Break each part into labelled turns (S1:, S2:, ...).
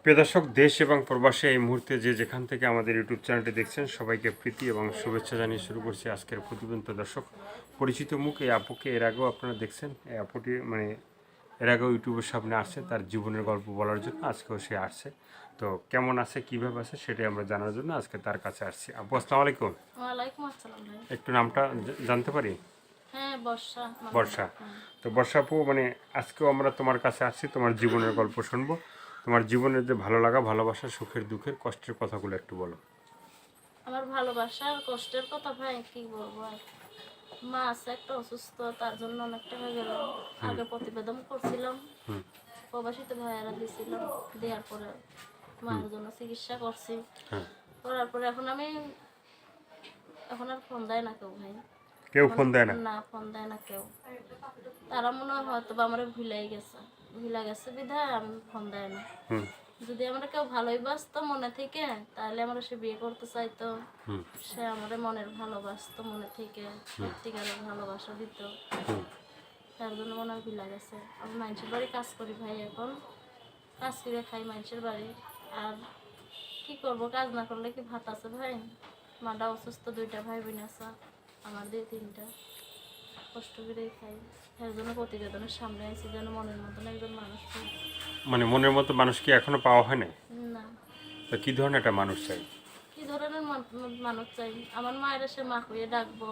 S1: প্রিয় দর্শক, দেশ এবং প্রবাসে এই মুহূর্তে যে যেখান থেকে আমাদের ইউটিউব চ্যানেলটি দেখছেন সবাইকে প্রীতি এবং শুভেচ্ছা জানিয়ে শুরু করছি আজকের প্রতিবেদন। তো দর্শক, পরিচিত মুখ এই আপুকে এর আগেও আপনারা দেখছেন। এই আপুটি এর আগেও ইউটিউবের সামনে আসছে তার জীবনের গল্প বলার জন্য। আজকেও সে আসছে। তো কেমন আছে, কীভাবে আছে সেটাই আমরা জানার জন্য আজকে তার কাছে আসছি। আপু, আসসালামু আলাইকুম।
S2: ওয়ালাইকুম আসসালাম ভাই।
S1: একটু নামটা জানতে পারি?
S2: হ্যাঁ, বর্ষা।
S1: বর্ষা। তো বর্ষা আপু, আজকেও আমরা তোমার কাছে আসছি, তোমার জীবনের গল্প শুনবো। তোমার জীবনের যে ভালো লাগা, ভালোবাসা, সুখের দুঃখের, কষ্টের কথাগুলো একটু বলো।
S2: আমার ভালোবাসার কষ্টের কথা ভাই কি বলবো আর। মা আছে একটা অসুস্থ, তার জন্য অনেক টাকা গেল। আগে প্রতিবেদন করছিলাম,
S1: হুম।
S2: প্রবাসীতে ভাইয়ারা দিছিল, দেওয়ার পরে মায়ের জন্য চিকিৎসা করছি।
S1: হ্যাঁ।
S2: করার পরে এখন আর ফোন দেয় না কেউ ভাই।
S1: কেউ ফোন দেয় না?
S2: না, ফোন দেয় না কেউ। তারা মনে হয় হয়তো বা আমার ভুলে গেছে বিধায় আমি ফোন দেয় না।
S1: হুম।
S2: যদি আমরা কেউ ভালোই বাসতো মনে থেকে, তাহলে আমরা সে বিয়ে করতে চাইতো।
S1: হুম।
S2: সে আমাদের মনের ভালোবাসতো মনে থেকে, সত্যিকারের ভালোবাসা দিত।
S1: হুম।
S2: তার জন্য মনে হয় ভুলে গেছে। আমি মানুষের বাড়ি কাজ করি ভাই, এখন কাজ করে খাই মানুষের বাড়ি। আর কি করব, কাজ না করলে কি ভাত আছে ভাই? মাটা অসুস্থ, 2টা ভাই বোন আছে, আমার দিয়ে 3টা, কষ্ট করেই খাই। এর জন্য প্রতিবেদনের সামনে আইছি, যেন মনের মতন একজন মানুষ পাই।
S1: মনের মতো মানুষ কি এখনো পাওয়া হয় না?
S2: না।
S1: তো কি ধরনের একটা মানুষ চাই?
S2: কি ধরনের মানুষ চাই? আমার মায়ের সে মা হয়ে ডাকবো,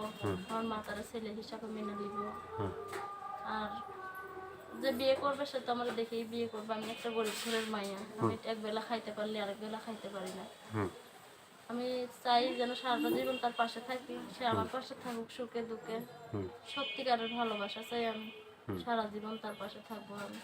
S2: আমার মা তারা ছেলে হিসাবে মেনে নিব।
S1: হুম।
S2: আর যে বিয়ে করবে সে তো আমার দেখেই বিয়ে করবে। আমি একটা গরিব ঘরের মাইয়া, আমি এক বেলা খাইতে পারলে আরেক বেলা খাইতে পারি না।
S1: হুম।
S2: আমি চাই যেন সারাটা জীবন তার পাশে থাকি, সে আমার পাশে থাকুক সুখে দুঃখে।
S1: হুম।
S2: সত্যিকারের ভালোবাসা চাই আমি, সারা জীবন তার পাশে থাকবো আমি।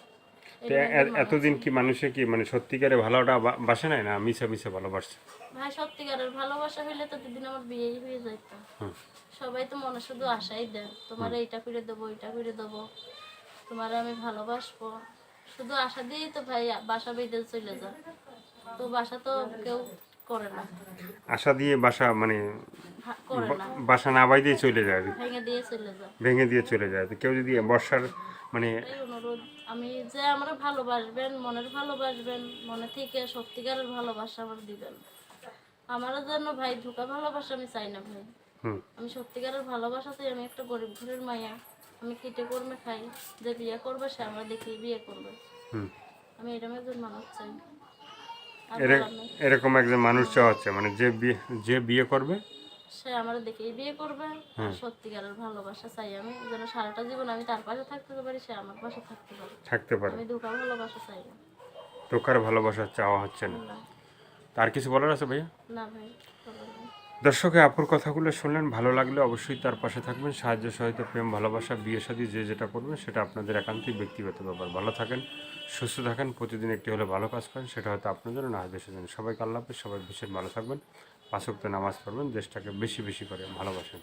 S1: তো
S2: এরকম একজন মানুষ
S1: এতদিন
S2: চাই।
S1: কি মানুষে কি সত্যিকারে ভালোটা বাসে নাই, না মিছে মিছে ভালোবাসছে?
S2: ভাই, সত্যিকারের ভালোবাসা হইলে তো দিদিন আমার বিয়েই হয়ে যাইত।
S1: হুম।
S2: সবাই তো মনে শুধু আশাই দেয়, তোমার এইটা করে দেবো, ওইটা করে দেবো, তোমার আমি ভালোবাসবো। শুধু আশা দিয়েই তো ভাই বাসা বেঁধে চলে যায়। তো বাসা তো কেউ করে না,
S1: আশা দিয়ে বাসা
S2: করে না,
S1: বাসা না বাই দিয়ে চলে যায়,
S2: ভেঙে দিয়ে চলে যায়।
S1: ভেঙে দিয়ে চলে যায়। তো কেউ যদি বর্ষার
S2: তাই অনুরোধ, আমি যে আমরা ভালোবাসবেন, মনের ভালোবাসবেন, মনে থেকে সত্যিকারের ভালোবাসা আমার দিবেন। আমারও যেন ভাই ধোকা ভালোবাসা আমি চাই না ভাই।
S1: হুম।
S2: আমি সত্যিকারের ভালোবাসা চাই। আমি একটা গরিব ঘরের মাইয়া, আমি খেটে কর্মে খাই। যে বিয়ে করবে সে আমরা দেখেই বিয়ে করবে।
S1: হুম।
S2: আমি এরকম একজন মানুষ চাই। আর
S1: এরে-
S2: বলার নেই।
S1: এরকম একজন মানুষ চাওয়া হচ্ছে, যে বিয়ে করবে
S2: সে আমার দেখেই বিয়ে করবে। আর সত্যিকারের ভালোবাসা চাই আমি, যেন সারাটা জীবন আমি তার পাশে থাকতে পারি, সে আমার পাশে থাকতে পারে।
S1: থাকতে পারে।
S2: আমি ধোকা ভালোবাসা চাই না।
S1: টোকার ভালোবাসা চাওয়া হচ্ছে না।
S2: না,
S1: তার কিছু বলার আছে ভাইয়া?
S2: না ভাই, বলার নেই।
S1: দর্শকে আপুর কথাগুলো শুনলেন, ভালো লাগলে অবশ্যই তার পাশে থাকবেন। সাহায্য সহায়তা, প্রেম, ভালোবাসা, বিয়ে শাদী যে যেটা করবেন সেটা আপনাদের একান্তই ব্যক্তিগত ব্যাপার। ভালো থাকেন, সুস্থ থাকেন, প্রতিদিন একটি হলে ভালো কাজ করেন, সেটা হয়তো আপনার জন্য, না হয় দেশের জন্য। সবাইকে আল্লাহ হাফেজ, সবাই ভীষণ ভালো থাকবেন, 5 ওয়াক্ত নামাজ পড়বেন, দেশটাকে বেশি বেশি করে ভালোবাসেন।